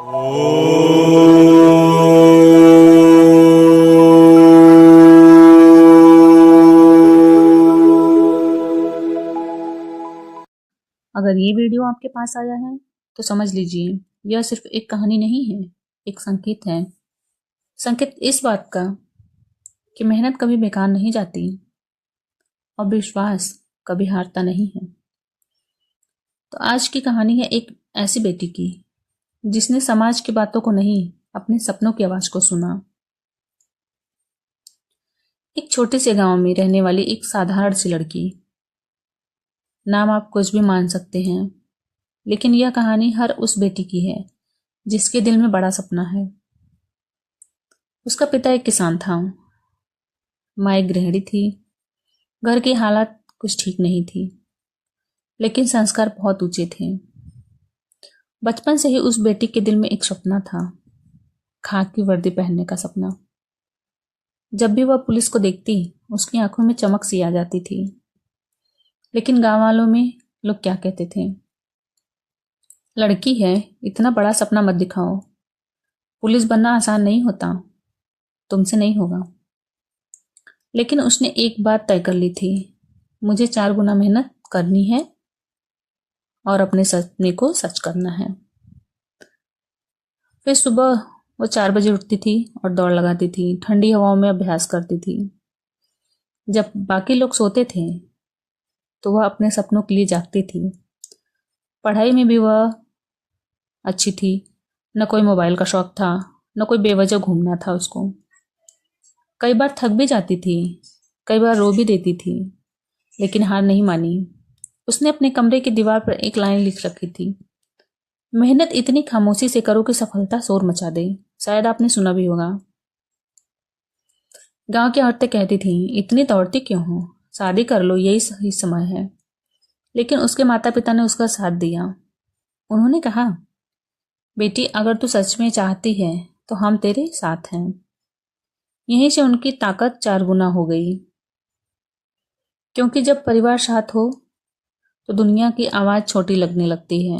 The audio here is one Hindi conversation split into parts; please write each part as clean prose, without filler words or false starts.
अगर ये वीडियो आपके पास आया है तो समझ लीजिए यह सिर्फ एक कहानी नहीं है, एक संकेत है। संकेत इस बात का कि मेहनत कभी बेकार नहीं जाती और विश्वास कभी हारता नहीं है। तो आज की कहानी है एक ऐसी बेटी की जिसने समाज की बातों को नहीं, अपने सपनों की आवाज को सुना। एक छोटे से गांव में रहने वाली एक साधारण सी लड़की। नाम आप कुछ भी मान सकते हैं, लेकिन यह कहानी हर उस बेटी की है जिसके दिल में बड़ा सपना है। उसका पिता एक किसान था, माँ एक गृहिणी थी। घर की हालत कुछ ठीक नहीं थी, लेकिन संस्कार बहुत ऊंचे थे। बचपन से ही उस बेटी के दिल में एक सपना था, खाकी की वर्दी पहनने का सपना। जब भी वह पुलिस को देखती, उसकी आंखों में चमक सी आ जाती थी। लेकिन गांव वालों में लोग क्या कहते थे, लड़की है, इतना बड़ा सपना मत दिखाओ, पुलिस बनना आसान नहीं होता, तुमसे नहीं होगा। लेकिन उसने एक बात तय कर ली थी, मुझे 4 गुना मेहनत करनी है और अपने सपने को सच करना है। फिर सुबह वो 4 बजे उठती थी और दौड़ लगाती थी, ठंडी हवाओं में अभ्यास करती थी। जब बाकी लोग सोते थे तो वह अपने सपनों के लिए जागती थी। पढ़ाई में भी वह अच्छी थी, न कोई मोबाइल का शौक था, न कोई बेवजह घूमना था उसको। कई बार थक भी जाती थी, कई बार रो भी देती थी, लेकिन हार नहीं मानी। उसने अपने कमरे की दीवार पर एक लाइन लिख रखी थी, मेहनत इतनी खामोशी से करो कि सफलता शोर मचा दे। शायद आपने सुना भी होगा। गांव की औरतें कहती थीं, इतनी दौड़ती क्यों हो, शादी कर लो, यही सही समय है। लेकिन उसके माता पिता ने उसका साथ दिया। उन्होंने कहा, बेटी अगर तू सच में चाहती है तो हम तेरे साथ हैं। यहीं से उनकी ताकत 4 गुना हो गई, क्योंकि जब परिवार साथ हो तो दुनिया की आवाज छोटी लगने लगती है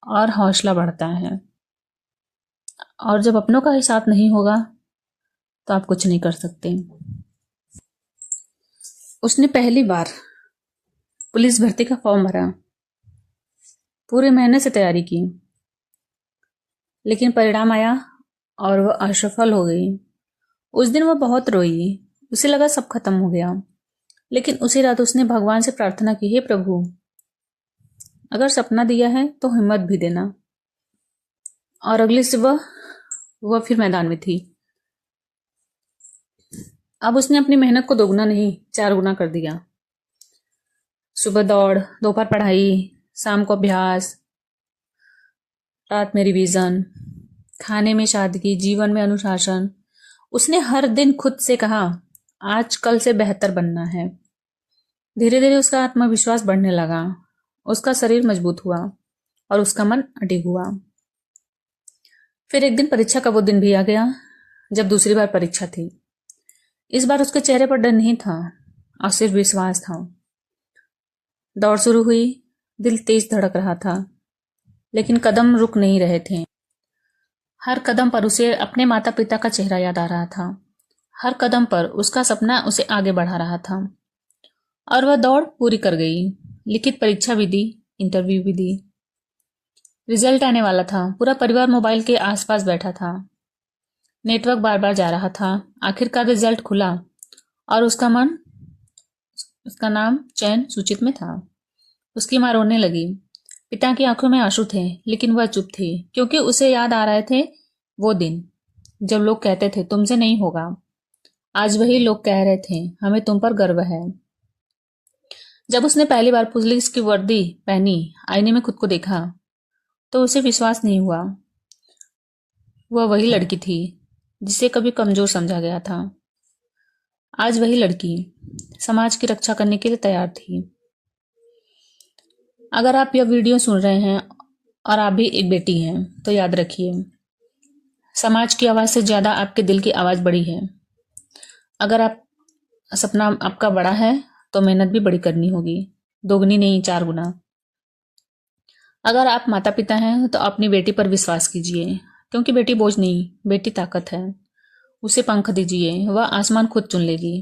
और हौसला बढ़ता है। और जब अपनों का ही साथ नहीं होगा तो आप कुछ नहीं कर सकते। उसने पहली बार पुलिस भर्ती का फॉर्म भरा, पूरे महीने से तैयारी की, लेकिन परिणाम आया और वह असफल हो गई। उस दिन वह बहुत रोई, उसे लगा सब खत्म हो गया। लेकिन उसी रात उसने भगवान से प्रार्थना की, हे प्रभु, अगर सपना दिया है तो हिम्मत भी देना। और अगली सुबह वह फिर मैदान में थी। अब उसने अपनी मेहनत को 2 गुना नहीं 4 गुना कर दिया। सुबह दौड़, दोपहर पढ़ाई, शाम को अभ्यास, रात में रिवीजन, खाने में सादगी, जीवन में अनुशासन। उसने हर दिन खुद से कहा, आज कल से बेहतर बनना है। धीरे धीरे उसका आत्मविश्वास बढ़ने लगा, उसका शरीर मजबूत हुआ और उसका मन अडिग हुआ। फिर एक दिन परीक्षा का वो दिन भी आ गया जब दूसरी बार परीक्षा थी। इस बार उसके चेहरे पर डर नहीं था और सिर्फ विश्वास था। दौड़ शुरू हुई, दिल तेज धड़क रहा था, लेकिन कदम रुक नहीं रहे थे। हर कदम पर उसे अपने माता पिता का चेहरा याद आ रहा था। हर कदम पर उसका सपना उसे आगे बढ़ा रहा था। और वह दौड़ पूरी कर गई, लिखित परीक्षा भी दी, इंटरव्यू भी दी। रिजल्ट आने वाला था, पूरा परिवार मोबाइल के आसपास बैठा था। नेटवर्क बार बार जा रहा था। आखिरकार रिजल्ट खुला और उसका नाम चयन सूचित में था। उसकी मां रोने लगी। पिता की आंखों में आंसू थे, लेकिन वह चुप थी, क्योंकि उसे याद आ रहे थे वो दिन जब लोग कहते थे तुमसे नहीं होगा। आज वही लोग कह रहे थे, हमें तुम पर गर्व है। जब उसने पहली बार पुलिस की वर्दी पहनी, आईने में खुद को देखा, तो उसे विश्वास नहीं हुआ। वह वही लड़की थी जिसे कभी कमजोर समझा गया था। आज वही लड़की समाज की रक्षा करने के लिए तैयार थी। अगर आप यह वीडियो सुन रहे हैं और आप भी एक बेटी हैं, तो याद रखिए, समाज की आवाज से ज्यादा आपके दिल की आवाज बड़ी है। अगर आप सपना आपका बड़ा है तो मेहनत भी बड़ी करनी होगी, 2 गुनी नहीं 4 गुना। अगर आप माता पिता हैं तो अपनी बेटी पर विश्वास कीजिए, क्योंकि बेटी बोझ नहीं, बेटी ताकत है। उसे पंख दीजिए, वह आसमान खुद चुन लेगी।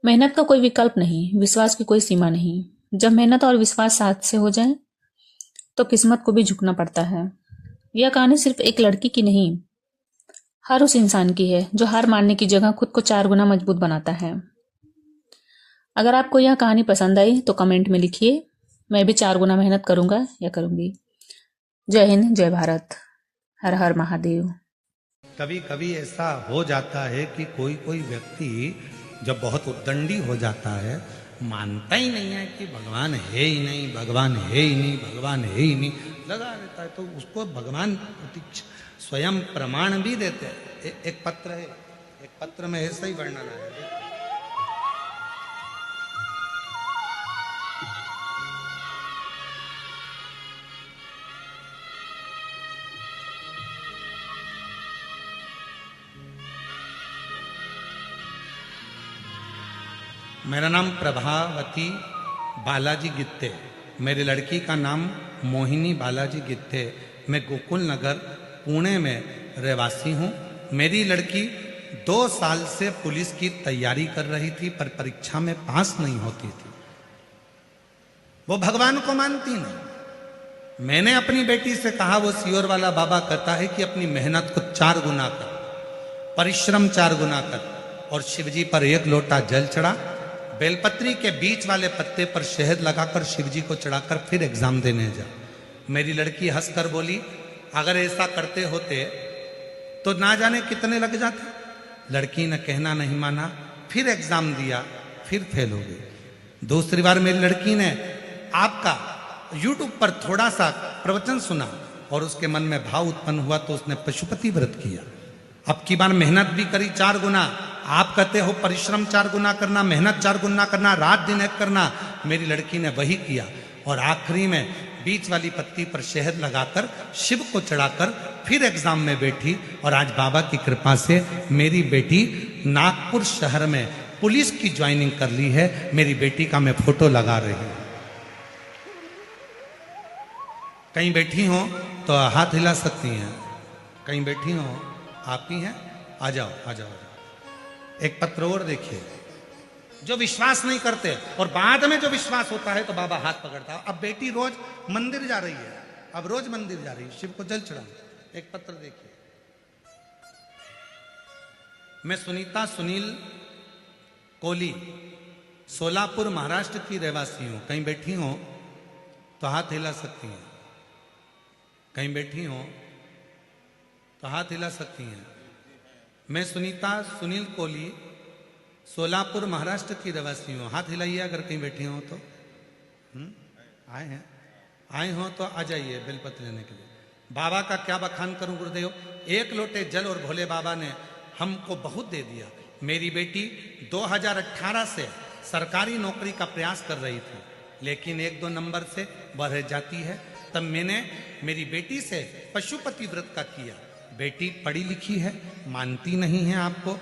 मेहनत का कोई विकल्प नहीं, विश्वास की कोई सीमा नहीं। जब मेहनत और विश्वास साथ से हो जाए तो किस्मत को भी झुकना पड़ता है। यह कहानी सिर्फ एक लड़की की नहीं, हर उस इंसान की है जो हार मानने की जगह खुद को 4 गुना मजबूत बनाता है। अगर आपको यह कहानी पसंद आई तो कमेंट में लिखिए, मैं भी 4 गुना मेहनत करूंगा या करूंगी। जय हिंद, जय भारत, हर हर महादेव। कभी कभी ऐसा हो जाता है कि कोई कोई व्यक्ति जब बहुत उद्दंडी हो जाता है, मानता ही नहीं है कि भगवान है ही नहीं, भगवान है ही नहीं, भगवान है ही नहीं, लगा रहता है, तो उसको भगवान प्रतीक्ष स्वयं प्रमाण भी देते हैं। एक पत्र है, एक पत्र में ऐसा ही वर्णन है। मेरा नाम प्रभावती बालाजी गित्ते, मेरी लड़की का नाम मोहिनी बालाजी गित्ते। मैं गोकुल नगर पुणे में रहवासी हूँ। मेरी लड़की 2 साल से पुलिस की तैयारी कर रही थी, पर परीक्षा में पास नहीं होती थी। वो भगवान को मानती नहीं। मैंने अपनी बेटी से कहा, वो सियोर वाला बाबा कहता है कि अपनी मेहनत को 4 गुना कर, परिश्रम 4 गुना कर, और शिवजी पर 1 लोटा जल चढ़ा, बेलपत्री के बीच वाले पत्ते पर शहद लगाकर शिवजी को चढ़ाकर फिर एग्जाम देने जा। मेरी लड़की हंसकर बोली, अगर ऐसा करते होते तो ना जाने कितने लग जाते। लड़की ने कहना नहीं माना, फिर एग्जाम दिया, फिर फेल हो गई। दूसरी बार मेरी लड़की ने आपका यूट्यूब पर थोड़ा सा प्रवचन सुना और उसके मन में भाव उत्पन्न हुआ, तो उसने पशुपति व्रत किया। अब की बार मेहनत भी करी 4 गुना। आप कहते हो परिश्रम 4 गुना करना, मेहनत 4 गुना करना, रात दिन एक करना। मेरी लड़की ने वही किया और आखिरी में बीच वाली पत्ती पर शहद लगाकर शिव को चढ़ाकर फिर एग्जाम में बैठी। और आज बाबा की कृपा से मेरी बेटी नागपुर शहर में पुलिस की ज्वाइनिंग कर ली है। मेरी बेटी का मैं फोटो लगा रही हूं। कहीं बैठी हो तो हाथ हिला सकती हैं, कहीं बैठी हो आप ही हैं, आ जाओ आ जाओ आ जाओ। एक पत्र और देखिए, जो विश्वास नहीं करते और बाद में जो विश्वास होता है तो बाबा हाथ पकड़ता है। अब बेटी रोज मंदिर जा रही है, अब रोज मंदिर जा रही है, शिव को जल चढ़ा। एक पत्र देखिए, मैं सुनीता सुनील कोली, सोलापुर महाराष्ट्र की रहवासी हूं। कहीं बैठी हो तो हाथ हिला सकती हैं, कहीं बैठी हो तो हाथ हिला सकती हैं। मैं सुनीता सुनील कोहली, सोलापुर महाराष्ट्र की रहवासी हूँ। हाथ हिलाइए अगर कहीं बैठी हो तो। आए हैं, आए हो तो आ जाइए बेलपत्र लेने के लिए। बाबा का क्या बखान करूं गुरुदेव, 1 लोटे जल और भोले बाबा ने हमको बहुत दे दिया। मेरी बेटी 2018 से सरकारी नौकरी का प्रयास कर रही थी, लेकिन 1-2 नंबर से बढ़ जाती है। तब मैंने मेरी बेटी से पशुपति व्रत का किया। बेटी पढ़ी लिखी है, मानती नहीं है आपको।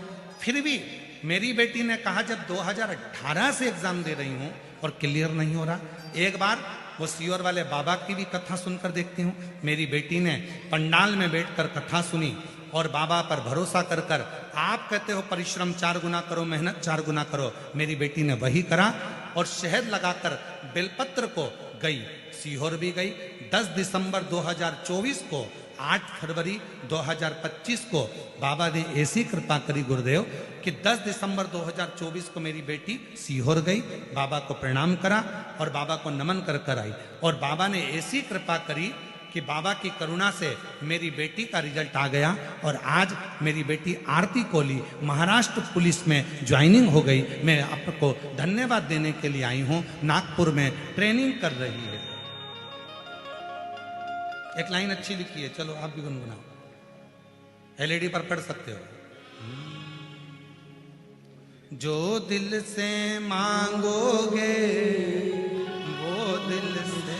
फिर भी मेरी बेटी ने कहा, जब 2018 से एग्जाम दे रही हूं और क्लियर नहीं हो रहा, एक बार वो सियोर वाले बाबा की भी कथा सुनकर देखती हूँ। मेरी बेटी ने पंडाल में बैठकर कथा सुनी और बाबा पर भरोसा कर कर, आप कहते हो परिश्रम 4 गुना करो, मेहनत 4 गुना करो, मेरी बेटी ने वही करा और शहद लगाकर बेलपत्र को गई, सीहोर भी गई। 10 दिसंबर 2024 को, 8 फरवरी 2025 को बाबा ने ऐसी कृपा करी गुरुदेव कि 10 दिसंबर 2024 को मेरी बेटी सीहोर गई, बाबा को प्रणाम करा और बाबा को नमन कर कर आई। और बाबा ने ऐसी कृपा करी कि बाबा की करुणा से मेरी बेटी का रिजल्ट आ गया और आज मेरी बेटी आरती कोहली महाराष्ट्र पुलिस में ज्वाइनिंग हो गई। मैं आपको धन्यवाद देने के लिए आई हूँ। नागपुर में ट्रेनिंग कर रही है। एक लाइन अच्छी लिखी है, चलो आप भी गुनगुनाओ, एलईडी पर पढ़ सकते हो। जो दिल से मांगोगे वो दिल से,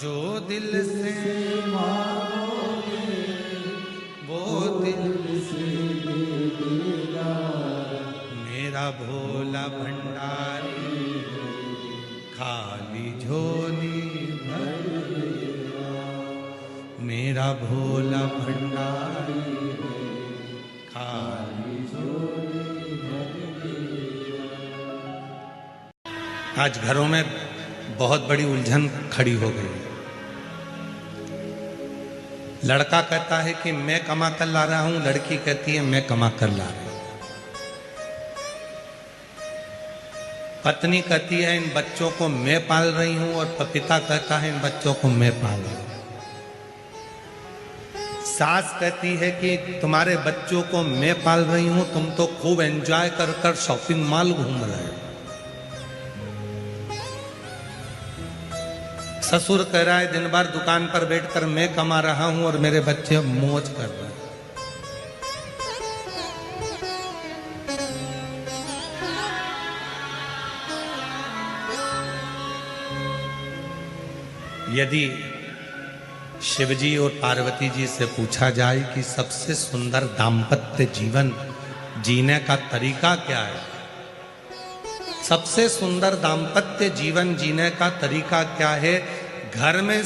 जो दिल से मांगोगे वो दिल से मेरा भोला भंडारी खाली झोली भर मेरा भोला भंडारी खाली झोली भर। आज घरों में बहुत बड़ी उलझन खड़ी हो गई। लड़का कहता है कि मैं कमा कर ला रहा हूं, लड़की कहती है मैं कमा कर ला रही हूं। पत्नी कहती है इन बच्चों को मैं पाल रही हूं, और पिता कहता है इन बच्चों को मैं पाल रही हूं। सास कहती है कि तुम्हारे बच्चों को मैं पाल रही हूं, तुम तो खूब एंजॉय कर कर शॉपिंग मॉल घूम रहे हो। ससुर कह रहा है दिन भर दुकान पर बैठकर मैं कमा रहा हूं और मेरे बच्चे मौज कर रहे हैं। यदि शिवजी और पार्वती जी से पूछा जाए कि सबसे सुंदर दाम्पत्य जीवन जीने का तरीका क्या है, सबसे सुंदर दाम्पत्य जीवन जीने का तरीका क्या है, घर में